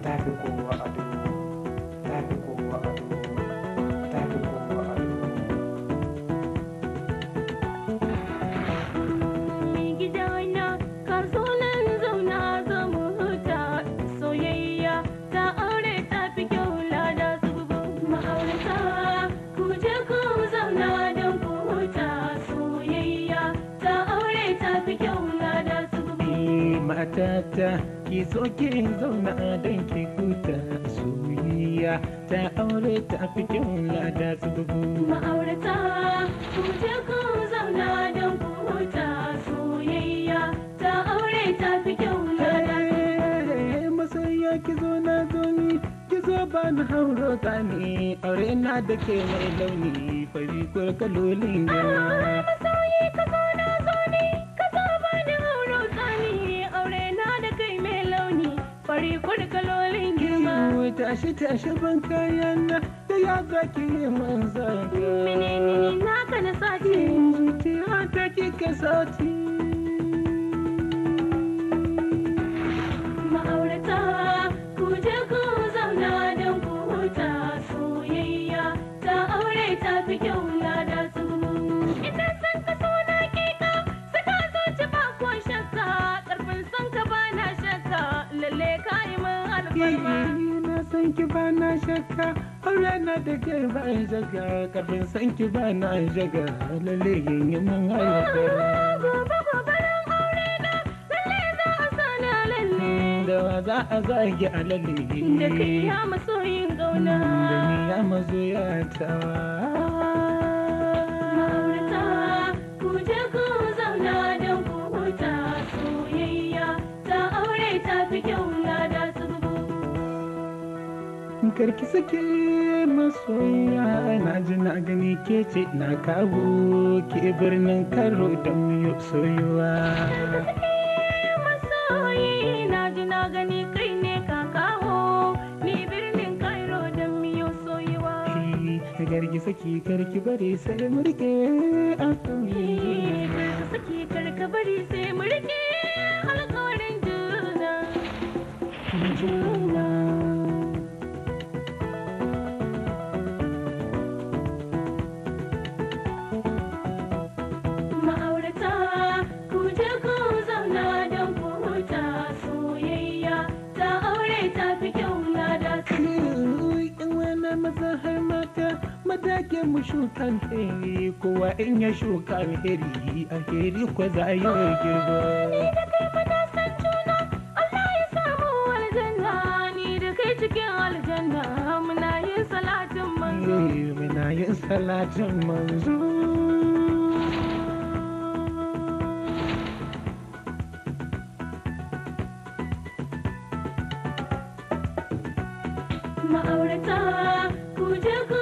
tafi kowa ado, tafi kowa ado, tafi kowa ado. Gidana ka zo nan zauna zo mu huta, soyayya ta aure ta fi kyau lada zubu. Ma'aurata ku je ku zauna don ku huta, soyayya ta aure ta fi kyau lada zubu. Matata ki so ki zauna don ki huta, soyayya ta aure ta fi kyau lada zubu. Ma'aurata ku je ku zauna don ku huta, soyayya ta aure ta fi kyau lada zubu. Masoya ki zo na zo ni, ki zo ba na hauro tsani, aure na da ke mai launi fari kalolin girma. Masoyi ka zo na zo ni, ka zo ba ni hauro tsani, aure na da kai mai launi fari kalolin girma. Tashi tashi ban kayan na da ya zaki yi man zanga. Menene naka na sati? Zuciya ta kika sati. Ma'aurata ku je ku zauna don ku huta, soyayya ta aure ta fi kyau lada zubu. Ina san ka so na kika, saka zuci ba ko shakka, karfin san ka ba na shakka, lalle ka yi min alfarma. Na san ki ba na shakka, aure na da ke ba shakka, kafin san ki ba na shakka, lalle yin yi min alfarma. Gobe gobaran aure na, lalle za a sana lalle. Da wa za a zagi a lalle. Da kai ya masoyin gauna. Da ni ya mazoya ta. Ma'aurata ku je ku zauna don ku huta, soyayya ta aure ta fi kyau lada zubu. Karki sake masoya, na ji na gani ke ce na kawo ke birnin Kano don yi soyuwa. Masoyi na ji na gani kai ne ka kawo ni birnin Cairo don miyo soyuwa. Gargi saki karki bari sai murke a kauye. Karka saki karka bari sai mu rike alƙawarin juna. Ma'aurata ku je ku zauna don ku huta, soyayya ta aure ta fi kyau lada zubu. In wani maza har mata, matakin mu shukan heri, kowa in ya shuka alheri, alheri ko za a yi girba. Ni da kai muna san juna, Allah ya samu aljanna, ni da kai cikin aljanna, muna yin salatin manzo. Muna yin salatin manzo. Ma'aurata ku je ku